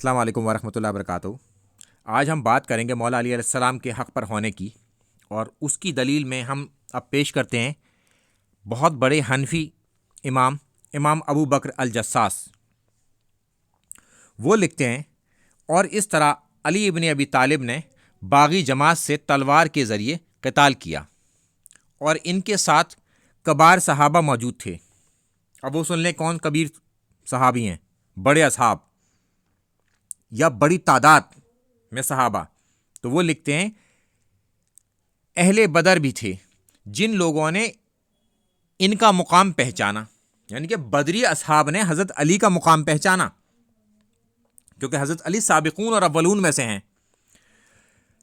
السلام علیکم ورحمۃ اللہ وبرکاتہ۔ آج ہم بات کریں گے مولا علی علیہ السلام کے حق پر ہونے کی، اور اس کی دلیل میں ہم اب پیش کرتے ہیں بہت بڑے حنفی امام ابو بکر الجساس۔ وہ لکھتے ہیں، اور اس طرح علی ابن ابی طالب نے باغی جماعت سے تلوار کے ذریعے قتال کیا، اور ان کے ساتھ کبار صحابہ موجود تھے۔ اب وہ سن لیں کون کبیر صحابی ہیں، بڑے اصحاب یا بڑی تعداد میں صحابہ۔ تو وہ لکھتے ہیں اہل بدر بھی تھے جن لوگوں نے ان کا مقام پہچانا، یعنی کہ بدری اصحاب نے حضرت علی کا مقام پہچانا، کیونکہ حضرت علی سابقون اور اولون میں سے ہیں۔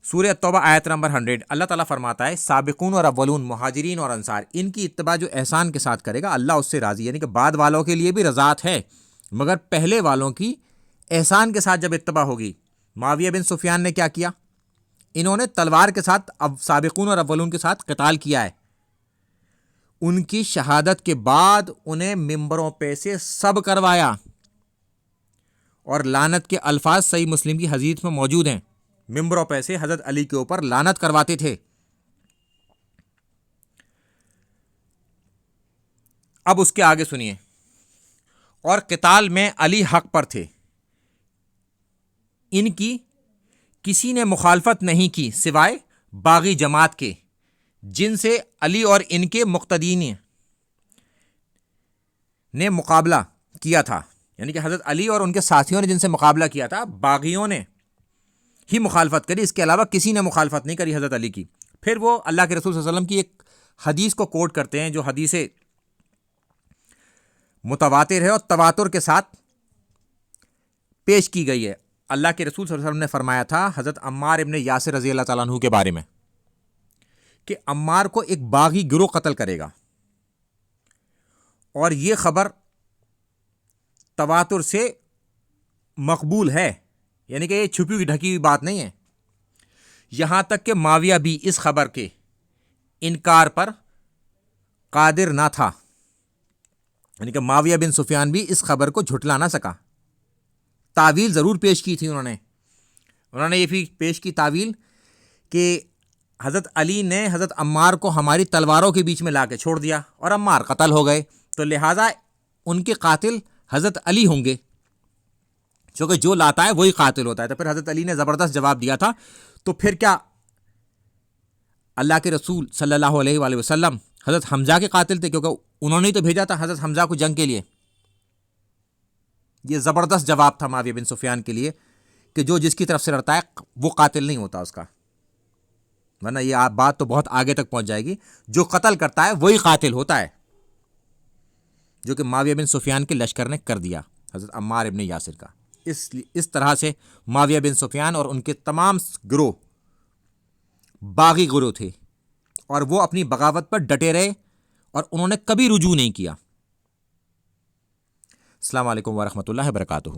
سورہ توبہ آیت نمبر 100 اللہ تعالیٰ فرماتا ہے سابقون اور اولون، مہاجرین اور انصار، ان کی اتباع جو احسان کے ساتھ کرے گا اللہ اس سے راضی، یعنی کہ بعد والوں کے لیے بھی رضاعت ہے، مگر پہلے والوں کی احسان کے ساتھ جب اتباع ہوگی۔ معاویہ بن سفیان نے کیا کیا؟ انہوں نے تلوار کے ساتھ سابقون اور اولون کے ساتھ قتال کیا ہے۔ ان کی شہادت کے بعد انہیں ممبروں پہ سے سب کروایا، اور لعنت کے الفاظ صحیح مسلم کی حدیث میں موجود ہیں، ممبروں پہ سے حضرت علی کے اوپر لعنت کرواتے تھے۔ اب اس کے آگے سنیے، اور قتال میں علی حق پر تھے، ان کی کسی نے مخالفت نہیں کی سوائے باغی جماعت کے، جن سے علی اور ان کے مقتدین نے مقابلہ کیا تھا، یعنی کہ حضرت علی اور ان کے ساتھیوں نے جن سے مقابلہ کیا تھا، باغیوں نے ہی مخالفت کری، اس کے علاوہ کسی نے مخالفت نہیں کری حضرت علی کی۔ پھر وہ اللہ کے رسول صلی اللہ علیہ وسلم کی ایک حدیث کو کوٹ کرتے ہیں جو حدیث متواتر ہے اور تواتر کے ساتھ پیش کی گئی ہے۔ اللہ کے رسول صلی اللہ علیہ وسلم نے فرمایا تھا حضرت عمار ابن یاسر رضی اللہ تعالیٰ عنہ کے بارے میں کہ عمار کو ایک باغی گروہ قتل کرے گا، اور یہ خبر تواتر سے مقبول ہے، یعنی کہ یہ چھپی ہوئی ڈھکی ہوئی بات نہیں ہے۔ یہاں تک کہ معاویہ بھی اس خبر کے انکار پر قادر نہ تھا، یعنی کہ معاویہ بن سفیان بھی اس خبر کو جھٹلا نہ سکا۔ تعویل ضرور پیش کی تھی انہوں نے یہ بھی پیش کی تعویل کہ حضرت علی نے حضرت عمار کو ہماری تلواروں کے بیچ میں لا کے چھوڑ دیا اور عمار قتل ہو گئے، تو لہٰذا ان کے قاتل حضرت علی ہوں گے، چونکہ جو لاتا ہے وہی قاتل ہوتا ہے۔ تو پھر حضرت علی نے زبردست جواب دیا تھا، تو پھر کیا اللہ کے رسول صلی اللہ علیہ وآلہ وسلم حضرت حمزہ کے قاتل تھے؟ کیونکہ انہوں نے ہی تو بھیجا تھا حضرت حمزہ کو جنگ کے لیے۔ یہ زبردست جواب تھا معاویہ بن سفیان کے لیے کہ جو جس کی طرف سے لڑتا ہے وہ قاتل نہیں ہوتا اس کا، ورنہ یہ بات تو بہت آگے تک پہنچ جائے گی۔ جو قتل کرتا ہے وہی قاتل ہوتا ہے، جو کہ معاویہ بن سفیان کے لشکر نے کر دیا حضرت عمار ابن یاسر کا۔ اس طرح سے معاویہ بن سفیان اور ان کے تمام گروہ باغی گروہ تھے، اور وہ اپنی بغاوت پر ڈٹے رہے اور انہوں نے کبھی رجوع نہیں کیا۔ السلام علیکم ورحمۃ اللہ وبرکاتہ۔